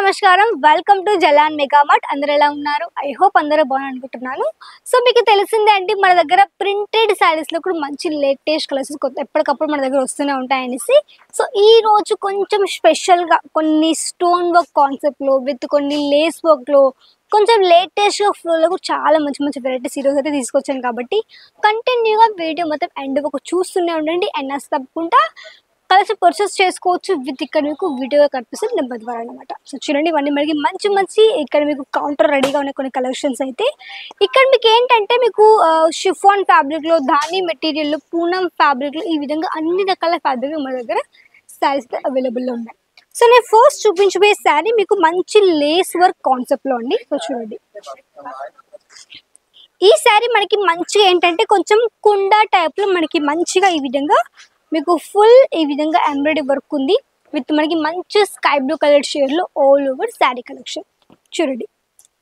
నమస్కారం welcome to Jalan mega mart అందరూ ఎలా ఉన్నారు ఐ హోప్ అందరూ బాగున్నారు అనుకుంటున్నాను సో మీకు తెలిసిందే అండి మన దగ్గర ప్రింటెడ్ సారీస్ లో కూడా మంచి లేటెస్ట్ కలర్స్ ఎప్పటికప్పుడు మన దగ్గర వస్తూనే ఉంటాయనేసి సో ఈ రోజు కొంచెం స్పెషల్ గా కొన్ని స్టోన్ వర్క్ కాన్సెప్ట్ లో విత్ కొన్ని లేస్ వర్క్ లో కొంచెం లేటెస్ట్ గా ఫ్లో లో చాలా మంచి మంచి వెరైటీస్ ఈరోజు అయితే తీసుకొచ్చాను కాబట్టి కంటిన్యూగా వీడియో మొత్తం ఎండ్ వరకు చూస్తూనే ఉండండి అండ్ నచ్చ తప్పకుండా కలిసి పర్చేస్ చేసుకోవచ్చు విత్ ఇక్కడ మీకు వీడియో కనిపిస్తుంది నెంబర్ ద్వారా అనమాట సో చూడండి ఇవన్నీ మనకి మంచి మంచి ఇక్కడ మీకు కౌంటర్ రెడీగా ఉన్న కొన్ని కలెక్షన్స్ అయితే ఇక్కడ మీకు ఏంటంటే మీకు షిఫాన్ ఫ్యాబ్రిక్ లో ధాని మెటీరియల్ లో పూనం ఫ్యాబ్రిక్ లో ఈ విధంగా అన్ని రకాల ఫ్యాబ్రిక్ మన దగ్గర శారీస్ అవైలబుల్ లో ఉన్నాయి సో నేను ఫస్ట్ చూపించబోయే శారీ మీకు మంచి లేస్ వర్క్ కాన్సెప్ట్ లో అండి సో చూడండి ఈ శారీ మనకి మంచిగా ఏంటంటే కొంచెం కుండా టైప్ లో మనకి మంచిగా ఈ విధంగా మీకు ఫుల్ ఈ విధంగా ఎంబ్రాయిడరీ వర్క్ ఉంది విత్ మనకి మంచి స్కై బ్లూ కలర్ షేడ్ లో ఆల్ ఓవర్ శారీ కలెక్షన్ చూడండి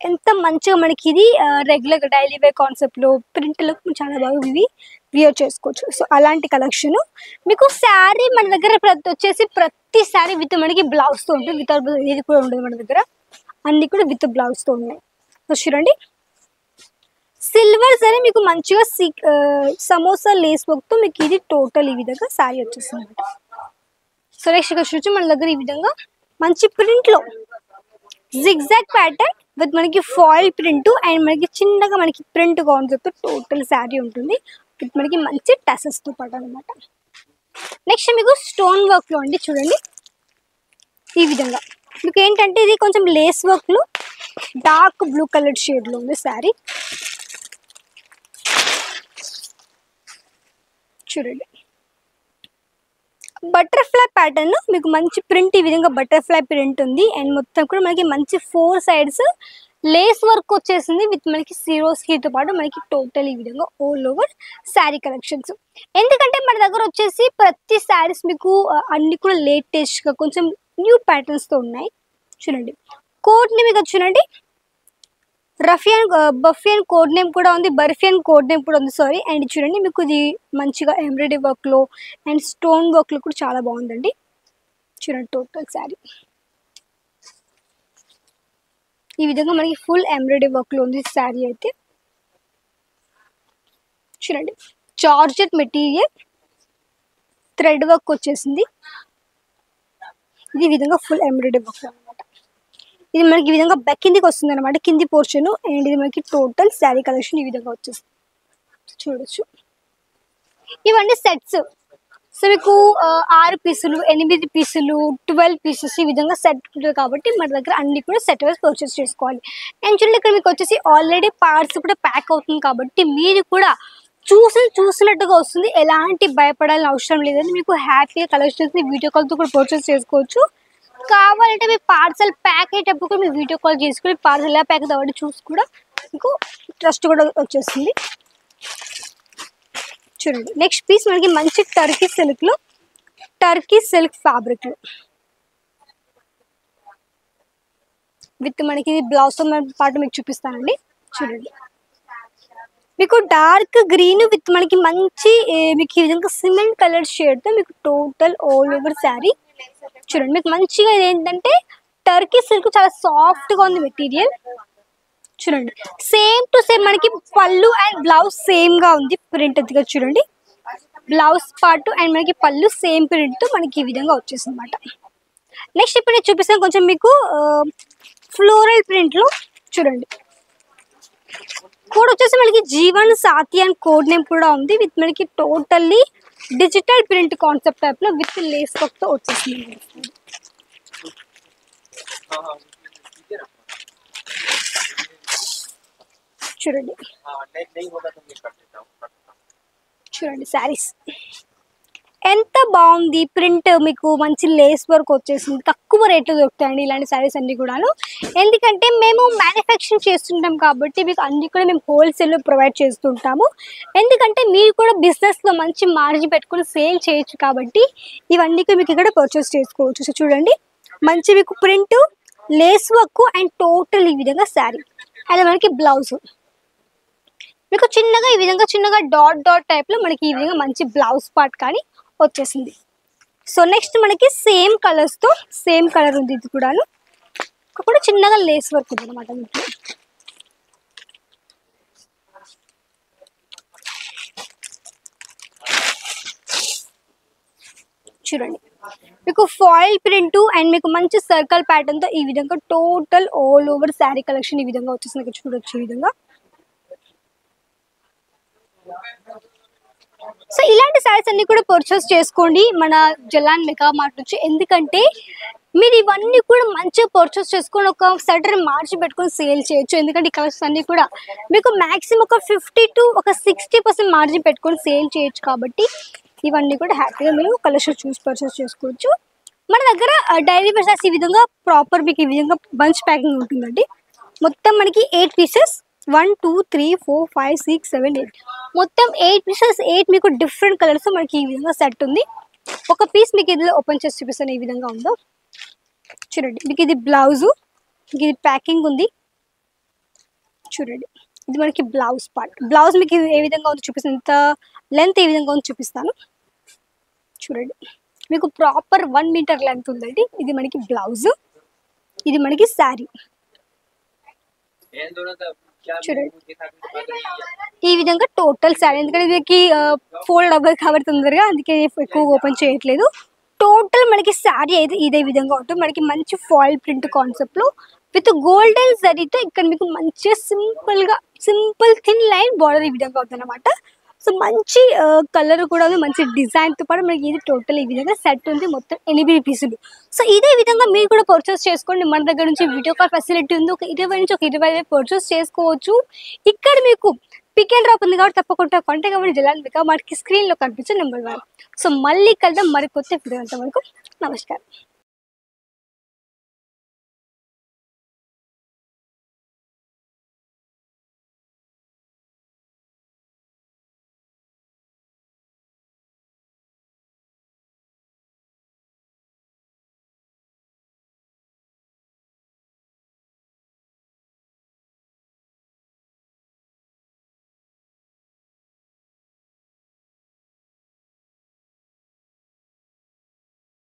ఎంత మంచిగా మనకి ఇది రెగ్యులర్ డైలీ వేర్ కాన్సెప్ట్ లో ప్రింట్ లో చాలా బాగా ఇవి వియర్ చేసుకోవచ్చు సో అలాంటి కలెక్షన్ మీకు శారీ మన దగ్గర ప్రతి శారీ విత్ మనకి బ్లౌజ్ తో ఉంటుంది వితౌట్ ఇది కూడా ఉంటుంది మన దగ్గర అన్ని కూడా విత్ బ్లౌజ్ తో ఉన్నాయి సో చూడండి సిల్వర్ సరే మీకు మంచిగా సమోసా లేస్ వర్క్ తో మీకు ఇది టోటల్ ఈ విధంగా శారీ వచ్చేస్తుంది అనమాట సో నెక్స్ట్ ఇక్కడ చూసి మన దగ్గర ఈ విధంగా మంచి ప్రింట్ లో జిగ్జాగ్ ప్యాటర్న్ విత్ మనకి ఫాయిల్ ప్రింట్ అండ్ మనకి చిన్నగా మనకి ప్రింట్ కాన్సెప్ట్ టోటల్ శారీ ఉంటుంది విత్ మనకి మంచి టసెస్ తో పాటు అనమాట నెక్స్ట్ మీకు స్టోన్ వర్క్ లో అండి చూడండి ఈ విధంగా మీకు ఏంటంటే ఇది కొంచెం లేస్ వర్క్ లో డార్క్ బ్లూ కలర్ షేడ్ లో ఉంది శారీ చూడండి బటర్ఫ్లై ప్యాటర్న్ మీకు మంచి ప్రింట్ ఈ విధంగా బటర్ఫ్లై ప్రింట్ ఉంది అండ్ మొత్తం కూడా మనకి మంచి 4 సైడ్స్ లేస్ వర్క్ వచ్చేసింది విత్ మనకి జీరోస్ తో పాటు మనకి టోటల్ ఈ విధంగా ఆల్ ఓవర్ శారీ కలెక్షన్స్ ఎందుకంటే మన దగ్గర వచ్చేసి ప్రతి శారీస్ మీకు అన్ని కూడా లేటెస్ట్ గా కొంచెం న్యూ ప్యాటర్న్స్ తో ఉన్నాయి చూడండి కోడ్ నేమ్ మీకు చూడండి బఫియన్ కోడ్ నేమ్ కూడా ఉంది బర్ఫియన్ కోడ్ నేమ్ కూడా ఉంది సారీ అండ్ చూడండి మీకు ఇది మంచిగా ఎంబ్రాయిడరీ వర్క్ లో అండ్ స్టోన్ వర్క్ లో కూడా చాలా బాగుందండి చూడండి టోటల్ శారీ ఈ విధంగా మనకి ఫుల్ ఎంబ్రాయిడరీ వర్క్ లో ఉంది శారీ అయితే చూడండి జార్జెట్ మెటీరియల్ థ్రెడ్ వర్క్ వచ్చేసింది ఇది విధంగా ఫుల్ ఎంబ్రాయిడరీ వర్క్ అనమాట ఇది మనకి ఈ విధంగా కిందికి వస్తుంది అనమాట కింది పోర్షన్ అండ్ ఇది మనకి టోటల్ శారీ కలెక్షన్ ఈ విధంగా వచ్చేస్తుంది చూడొచ్చు ఇవన్నీ సెట్స్ సో మీకు 6 పీసులు 8 పీసులు 12 పీసెస్ ఈ విధంగా సెట్ ఉంటుంది కాబట్టి మన దగ్గర అన్ని కూడా సెట్ వైజ్ పర్చేస్ చేసుకోవాలి అండ్ చూడండి ఇక్కడ మీకు వచ్చేసి ఆల్రెడీ పార్ట్స్ కూడా ప్యాక్ అవుతుంది కాబట్టి మీరు కూడా చూసినట్టుగా వస్తుంది ఎలాంటి భయపడాల్సిన అవసరం లేదని మీకు హ్యాపీగా కలెక్షన్స్ వీడియో కాల్తో కూడా పర్చేస్ చేసుకోవచ్చు కావాలంటే మీ పార్సల్ ప్యాక్ అయ్యేటప్పుడు కూడా మీరు వీడియో కాల్ చేసుకుని పార్సల్ ఎలా ప్యాక్ అవ్వడం చూసి కూడా మీకు ట్రస్ట్ కూడా వచ్చేస్తుంది చూడండి నెక్స్ట్ పీస్ మనకి మంచి టర్కీ సిల్క్ ఫ్యాబ్రిక్ లో విత్ మనకి ఇది బ్లౌజ్ తో పాటు మీకు చూపిస్తానండి చూడండి మీకు డార్క్ గ్రీన్ విత్ మనకి మంచి మీకు ఈ విధంగా సిమెంట్ కలర్ షేడ్ తో మీకు టోటల్ ఆల్ ఓవర్ శారీ చూడండి మీకు మంచిగా ఇది ఏంటంటే టర్కీ సిల్క్ చాలా సాఫ్ట్ గా ఉంది మెటీరియల్ చూడండి సేమ్ టు సేమ్ మనకి పళ్ళు అండ్ బ్లౌజ్ సేమ్ గా ఉంది ప్రింట్ ఎత్తుగా చూడండి బ్లౌజ్ పార్ట్ అండ్ మనకి పళ్ళు సేమ్ ప్రింట్ తో మనకి ఈ విధంగా వచ్చేసింది అనమాట నెక్స్ట్ ఇప్పుడు నేను చూపిస్తాను కొంచెం మీకు ఫ్లోరల్ ప్రింట్ లో చూడండి కోడ్ వచ్చేసి మనకి జీవన్ సాతి అండ్ కోడ్ నేమ్ కూడా ఉంది విత్ మనకి totally digital print concept type లో విత్ లేస్ వర్క్ తో వచ్చేసింది చూడండి శారీస్ ఎంత బాగుంది ప్రింట్ మీకు మంచి లేస్ వర్క్ వచ్చేసింది తక్కువ రేట్లో దొరుకుతాయండి ఇలాంటి శారీస్ అన్ని కూడాను ఎందుకంటే మేము మ్యానుఫ్యాక్చరింగ్ చేస్తుంటాం కాబట్టి మీకు అన్ని కూడా మేము హోల్సేల్లో ప్రొవైడ్ చేస్తుంటాము ఎందుకంటే మీరు కూడా బిజినెస్లో మంచి మార్జిన్ పెట్టుకుని సేల్ చేయొచ్చు కాబట్టి ఇవన్నీ మీకు ఇక్కడ పర్చేస్ చేసుకోవచ్చు సో చూడండి మంచి మీకు print lace work and total ఈ విధంగా శారీ అదే మనకి బ్లౌజ్ మీకు చిన్నగా ఈ విధంగా చిన్నగా డాట్ టైప్ లో మనకి ఈ విధంగా మంచి బ్లౌజ్ పార్ట్ కానీ వచ్చేసింది సో నెక్స్ట్ మనకి సేమ్ కలర్స్ తో సేమ్ కలర్ ఉంది ఇది కూడా కూడా చిన్నగా లేస్ వర్క్ ఉంది అనమాట మీకు. చూడండి మీకు ఫాయిల్ ప్రింట్ అండ్ మీకు మంచి సర్కిల్ ప్యాటర్న్ తో ఈ విధంగా total all over sari collection ఈ విధంగా వచ్చేసింది. ఇక్కడ చూడొచ్చు ఈ విధంగా. సో ఇలాంటి శారీస్ అన్ని కూడా పర్చేస్ చేసుకోండి మన జలాన్ మెగా మార్ట్ నుంచి. ఎందుకంటే మీరు ఇవన్నీ కూడా మంచిగా పర్చేస్ చేసుకొని ఒక సర్టన్ మార్జిన్ పెట్టుకొని సేల్ చేయొచ్చు. ఎందుకంటే ఈ కలర్స్ అన్ని కూడా మీకు మాక్సిమం ఒక 50 to 60% మార్జిన్ పెట్టుకొని సేల్ చేయొచ్చు. కాబట్టి ఇవన్నీ కూడా హ్యాపీగా మీరు కలెక్షన్ చూసి పర్చేస్ చేసుకోవచ్చు. మన దగ్గర డైలీ వేర్ శారీస్ ఈ విధంగా ప్రాపర్ మీకు ఈ విధంగా బంచ్ ప్యాకింగ్ ఉంటుందండి. మొత్తం మనకి 8 పీసెస్ 1 2 3 4 5 6 7 8 మొత్తం 8 పీసెస్ 8 మీకు డిఫరెంట్ కలర్స్ మనకి ఈ విధంగా సెట్ ఉంది. ఒక పీస్ మీకు ఇందులో ఓపెన్ చేసి చూపిస్తాను ఈ విధంగా ఉందో. చూడండి మీకు ఇది బ్లౌజు, మీకు ఇది ప్యాకింగ్ ఉంది. చూడండి ఇది మనకి బ్లౌజ్ పార్ట్. బ్లౌజ్ మీకు ఏ విధంగా ఉందో చూపిస్తాను, ఇంత లెంత్ ఏ విధంగా ఉందో చూపిస్తాను. చూడండి మీకు ప్రాపర్ 1 మీటర్ లెంత్ ఉందండి. ఇది మనకి బ్లౌజ్, ఇది మనకి శారీ. చూడండి ఈ విధంగా టోటల్ శారీ. ఎందుకంటే దీనికి ఫోల్డ్ అవ్వదు కాబట్టి తొందరగా, అందుకే ఎక్కువ ఓపెన్ చేయట్లేదు. టోటల్ మనకి శారీ అయితే ఇదే విధంగా ఉంటుంది. మనకి మంచి ఫాయిల్ ప్రింట్ కాన్సెప్ట్ లో విత్ గోల్డెన్ జరీతో ఇక్కడ మీకు మంచిగా సింపుల్ థిన్ లైన్ బార్డర్ ఈ విధంగా ఉంటుంది అనమాట. సో మంచి కలర్ కూడా ఉంది, మంచి డిజైన్తో పాటు మనకి ఇది టోటల్ ఈ విధంగా సెట్ ఉంది. మొత్తం 8 పీసులు. సో ఇదే విధంగా మీరు కూడా పర్చేస్ చేసుకోండి. మన దగ్గర నుంచి వీడియో కాల్ ఫెసిలిటీ ఉంది. ఒక 20 నుంచి 25 పర్చేస్ చేసుకోవచ్చు. ఇక్కడ మీకు పిక్ అండ్ డ్రాప్ ఉంది కాబట్టి తప్పకుండా కాంటాక్ట్ అవ్వండి జలాన్ మెగా మార్ట్కి. స్క్రీన్లో కనిపించే నెంబర్ 1. సో మళ్ళీ కలుద్దాం మరి కొత్త వీడియో. అంతవరకు నమస్కారం.